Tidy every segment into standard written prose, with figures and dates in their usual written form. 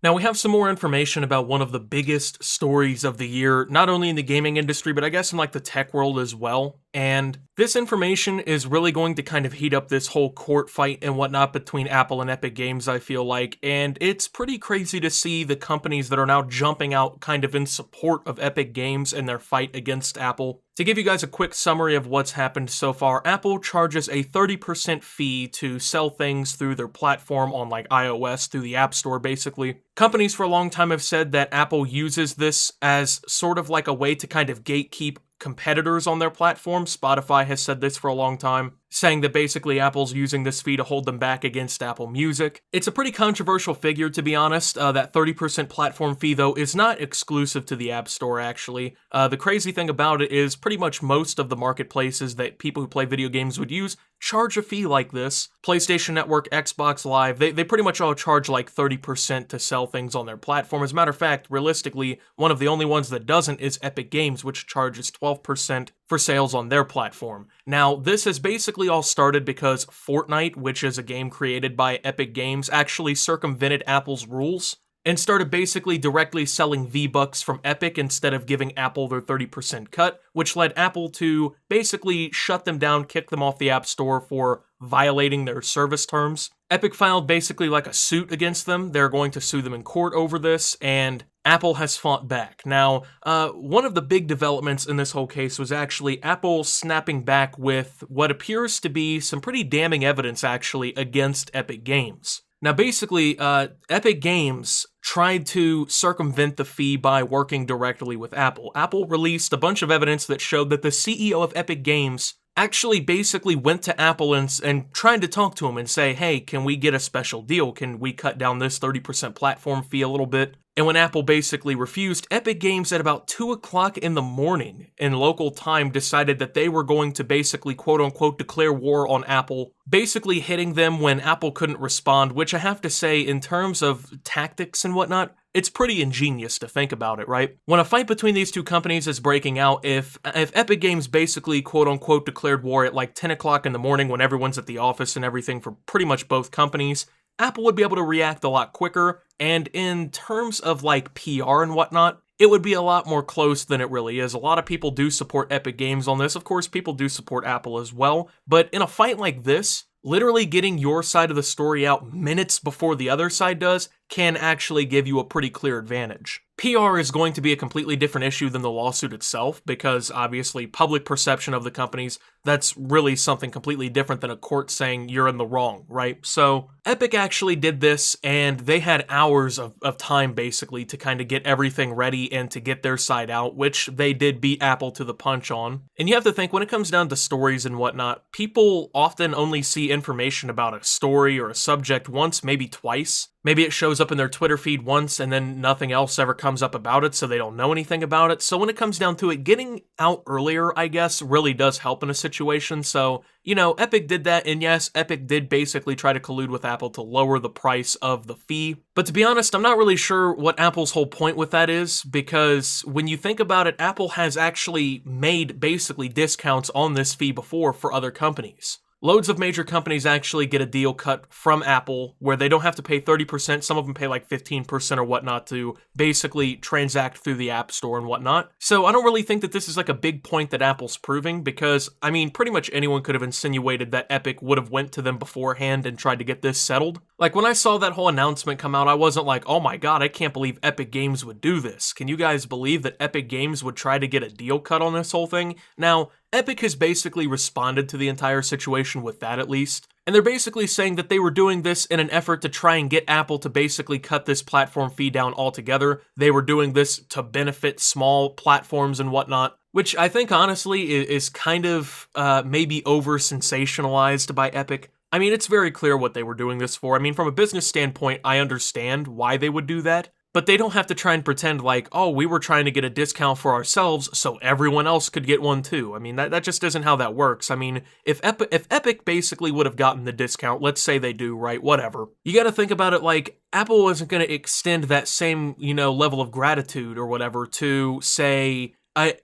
Now, we have some more information about one of the biggest stories of the year, not only in the gaming industry, but I guess in like the tech world as well. And this information is really going to kind of heat up this whole court fight and whatnot between Apple and Epic Games, I feel like. And it's pretty crazy to see the companies that are now jumping out kind of in support of Epic Games and their fight against Apple. To give you guys a quick summary of what's happened so far, Apple charges a 30% fee to sell things through their platform on like iOS, through the App Store basically. Companies for a long time have said that Apple uses this as sort of like a way to kind of gatekeep competitors on their platform. Spotify has said this for a long time, saying that basically Apple's using this fee to hold them back against Apple Music. It's a pretty controversial figure, to be honest. That 30% platform fee, though, is not exclusive to the App Store, actually. The crazy thing about it is pretty much most of the marketplaces that people who play video games would use charge a fee like this. PlayStation Network, Xbox Live, they pretty much all charge like 30% to sell things on their platform. As a matter of fact, realistically, one of the only ones that doesn't is Epic Games, which charges 12% for sales on their platform. Now, this has basically all started because Fortnite, which is a game created by Epic Games, actually circumvented Apple's rules and started basically directly selling V-Bucks from Epic instead of giving Apple their 30% cut, which led Apple to basically shut them down, kick them off the App Store for violating their service terms. Epic filed basically like a suit against them. They're going to sue them in court over this, and Apple has fought back. Now, one of the big developments in this whole case was actually Apple snapping back with what appears to be some pretty damning evidence, actually, against Epic Games. Now, basically, Epic Games tried to circumvent the fee by working directly with Apple. Apple released a bunch of evidence that showed that the CEO of Epic Games actually basically went to Apple and tried to talk to him and say, hey, can we get a special deal? Can we cut down this 30% platform fee a little bit? And when Apple basically refused, Epic Games at about 2 o'clock in the morning in local time decided that they were going to basically quote-unquote declare war on Apple, basically hitting them when Apple couldn't respond, which I have to say, in terms of tactics and whatnot, it's pretty ingenious to think about it, right? When a fight between these two companies is breaking out, if Epic Games basically quote-unquote declared war at like 10 o'clock in the morning when everyone's at the office and everything for pretty much both companies, Apple would be able to react a lot quicker, and in terms of like PR and whatnot, it would be a lot more close than it really is. A lot of people do support Epic Games on this. Of course, people do support Apple as well, but in a fight like this, literally getting your side of the story out minutes before the other side does can actually give you a pretty clear advantage. PR is going to be a completely different issue than the lawsuit itself, because obviously public perception of the companies, that's really something completely different than a court saying you're in the wrong, right? So Epic actually did this, and they had hours of time basically to kind of get everything ready and to get their side out, which they did beat Apple to the punch on. And you have to think, when it comes down to stories and whatnot, people often only see information about a story or a subject once, maybe twice. Maybe it shows up in their Twitter feed once and then nothing else ever comes up about it, so they don't know anything about it. So when it comes down to it, getting out earlier, I guess, really does help in a situation. So, you know, Epic did that, and yes, Epic did basically try to collude with Apple to lower the price of the fee. But to be honest, I'm not really sure what Apple's whole point with that is, because when you think about it, Apple has actually made basically discounts on this fee before for other companies. Loads of major companies actually get a deal cut from Apple where they don't have to pay 30%. Some of them pay like 15% or whatnot to basically transact through the App Store and whatnot. So I don't really think that this is like a big point that Apple's proving, because, I mean, pretty much anyone could have insinuated that Epic would have went to them beforehand and tried to get this settled. Like, when I saw that whole announcement come out, I wasn't like, oh my god, I can't believe Epic Games would do this. Can you guys believe that Epic Games would try to get a deal cut on this whole thing? Now, Epic has basically responded to the entire situation with that, at least. And they're basically saying that they were doing this in an effort to try and get Apple to basically cut this platform fee down altogether. They were doing this to benefit small platforms and whatnot, which I think honestly is kind of maybe over-sensationalized by Epic. I mean, it's very clear what they were doing this for. I mean, from a business standpoint, I understand why they would do that. But they don't have to try and pretend like, oh, we were trying to get a discount for ourselves so everyone else could get one too. I mean, that just isn't how that works. I mean, if Epic basically would have gotten the discount, let's say they do, right, whatever, you gotta think about it like, Apple isn't gonna extend that same, level of gratitude or whatever to, say,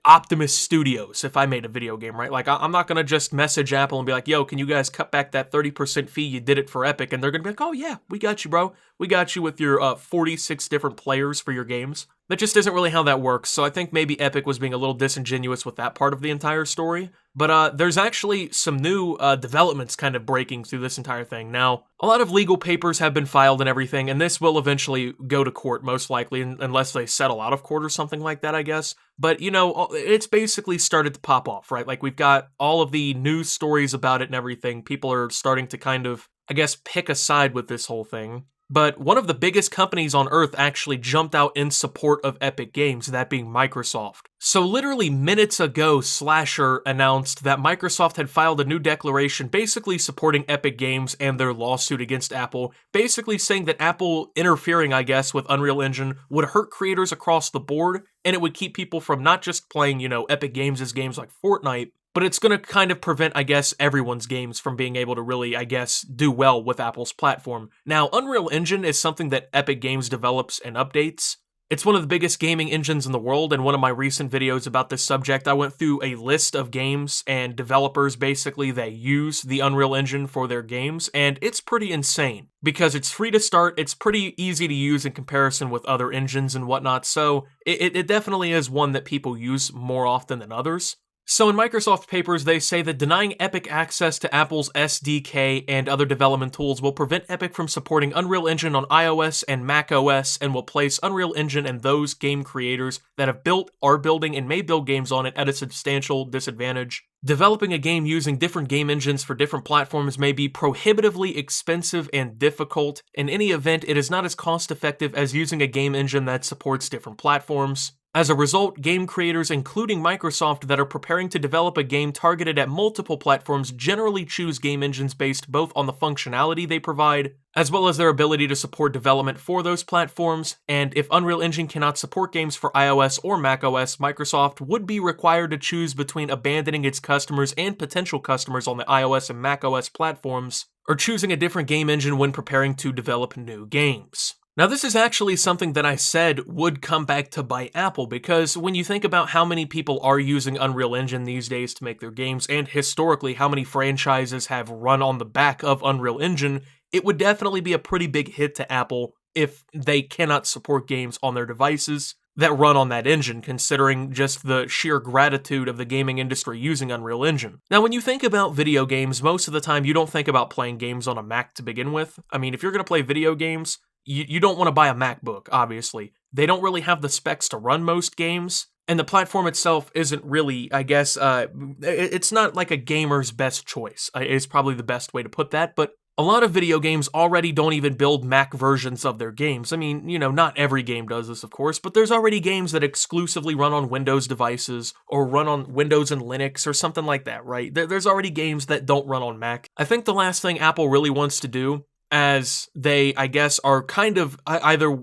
Optimus Studios if I made a video game, right? Like, I'm not gonna just message Apple and be like, yo, can you guys cut back that 30% fee? You did it for Epic. And they're gonna be like, oh yeah, we got you, bro. We got you with your 46 different players for your games. That just isn't really how that works, so I think maybe Epic was being a little disingenuous with that part of the entire story. But there's actually some new developments kind of breaking through this entire thing. Now, a lot of legal papers have been filed and everything, and this will eventually go to court, most likely, unless they settle out of court or something like that, I guess. But, you know, it's basically started to pop off, right? Like, we've got all of the news stories about it and everything. People are starting to kind of, I guess, pick a side with this whole thing. But one of the biggest companies on Earth actually jumped out in support of Epic Games, that being Microsoft. So literally minutes ago, Slasher announced that Microsoft had filed a new declaration basically supporting Epic Games and their lawsuit against Apple, basically saying that Apple interfering, I guess, with Unreal Engine would hurt creators across the board, and it would keep people from not just playing, you know, Epic Games' games like Fortnite, but it's going to kind of prevent, I guess, everyone's games from being able to really, I guess, do well with Apple's platform. Now, Unreal Engine is something that Epic Games develops and updates. It's one of the biggest gaming engines in the world, and one of my recent videos about this subject, I went through a list of games and developers, basically, that use the Unreal Engine for their games, and it's pretty insane. Because it's free to start, it's pretty easy to use in comparison with other engines and whatnot, so it definitely is one that people use more often than others. So in Microsoft papers, they say that denying Epic access to Apple's SDK and other development tools will prevent Epic from supporting Unreal Engine on iOS and macOS, and will place Unreal Engine and those game creators that have built, are building, and may build games on it at a substantial disadvantage. Developing a game using different game engines for different platforms may be prohibitively expensive and difficult. In any event, it is not as cost-effective as using a game engine that supports different platforms. As a result, game creators, including Microsoft, that are preparing to develop a game targeted at multiple platforms generally choose game engines based both on the functionality they provide, as well as their ability to support development for those platforms, and if Unreal Engine cannot support games for iOS or macOS, Microsoft would be required to choose between abandoning its customers and potential customers on the iOS and macOS platforms, or choosing a different game engine when preparing to develop new games. Now, this is actually something that I said would come back to bite Apple, because when you think about how many people are using Unreal Engine these days to make their games, and historically how many franchises have run on the back of Unreal Engine, it would definitely be a pretty big hit to Apple if they cannot support games on their devices that run on that engine, considering just the sheer gratitude of the gaming industry using Unreal Engine. Now, when you think about video games, most of the time you don't think about playing games on a Mac to begin with. I mean, if you're going to play video games, you don't want to buy a MacBook, obviously. They don't really have the specs to run most games, and the platform itself isn't really, I guess, it's not like a gamer's best choice, is probably the best way to put that, but a lot of video games already don't even build Mac versions of their games. I mean, you know, not every game does this, of course, but there's already games that exclusively run on Windows devices, or run on Windows and Linux, or something like that, right? There's already games that don't run on Mac. I think the last thing Apple really wants to do, as they, I guess, are kind of either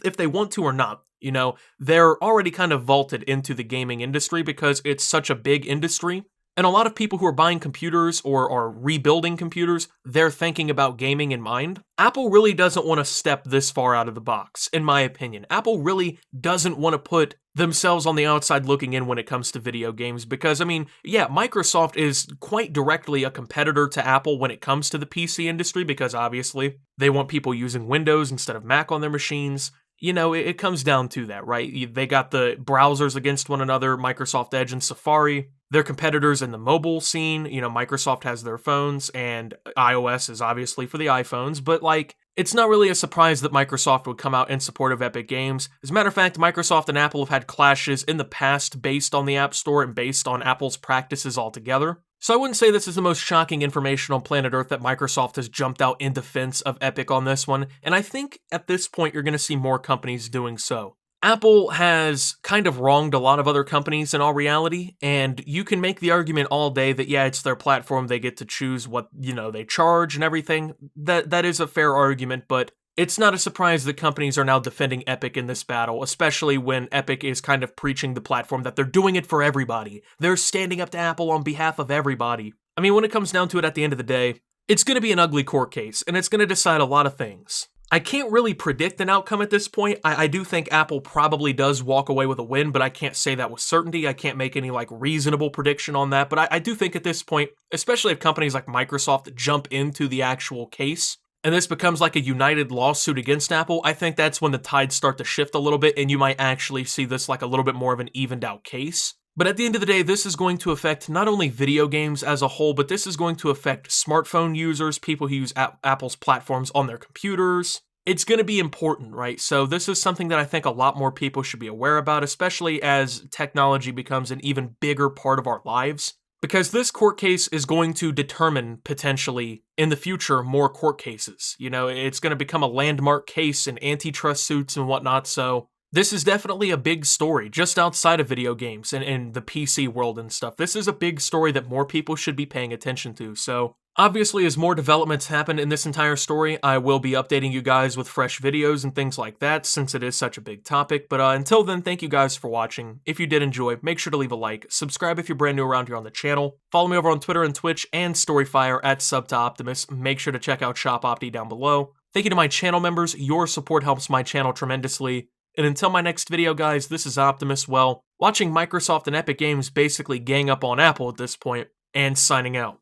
if they want to or not, you know, they're already kind of vaulted into the gaming industry because it's such a big industry. And a lot of people who are buying computers or are rebuilding computers, they're thinking about gaming in mind. Apple really doesn't want to step this far out of the box, in my opinion. Apple really doesn't want to put themselves on the outside looking in when it comes to video games because, I mean, yeah, Microsoft is quite directly a competitor to Apple when it comes to the PC industry because obviously they want people using Windows instead of Mac on their machines. You know, it comes down to that, right? They got the browsers against one another, Microsoft Edge and Safari. They're competitors in the mobile scene. You know, Microsoft has their phones, and iOS is obviously for the iPhones, but like, it's not really a surprise that Microsoft would come out in support of Epic Games. As a matter of fact, Microsoft and Apple have had clashes in the past based on the App Store and based on Apple's practices altogether. So I wouldn't say this is the most shocking information on planet Earth that Microsoft has jumped out in defense of Epic on this one, and I think at this point you're going to see more companies doing so. Apple has kind of wronged a lot of other companies in all reality, and you can make the argument all day that, yeah, it's their platform, they get to choose what, you know, they charge and everything. That is a fair argument, but it's not a surprise that companies are now defending Epic in this battle, especially when Epic is kind of preaching the platform that they're doing it for everybody. They're standing up to Apple on behalf of everybody. I mean, when it comes down to it at the end of the day, it's going to be an ugly court case, and it's going to decide a lot of things. I can't really predict an outcome at this point. I do think Apple probably does walk away with a win, but I can't say that with certainty. I can't make any like reasonable prediction on that. But I do think at this point, especially if companies like Microsoft jump into the actual case, and this becomes like a united lawsuit against Apple, I think that's when the tides start to shift a little bit, and you might actually see this like a little bit more of an evened out case. But at the end of the day, this is going to affect not only video games as a whole, but this is going to affect smartphone users, people who use Apple's platforms on their computers. It's going to be important, right? So this is something that I think a lot more people should be aware about, especially as technology becomes an even bigger part of our lives. Because this court case is going to determine, potentially, in the future, more court cases. You know, it's going to become a landmark case in antitrust suits and whatnot, so this is definitely a big story, just outside of video games and in the PC world and stuff. This is a big story that more people should be paying attention to. So, obviously, as more developments happen in this entire story, I will be updating you guys with fresh videos and things like that, since it is such a big topic. But until then, thank you guys for watching. If you did enjoy, make sure to leave a like, subscribe if you're brand new around here on the channel, follow me over on Twitter and Twitch, and Storyfire at @SubToOptimus. Make sure to check out Shop Opti down below. Thank you to my channel members. Your support helps my channel tremendously. And until my next video, guys, this is Optimus, well, watching Microsoft and Epic Games basically gang up on Apple at this point, and signing out.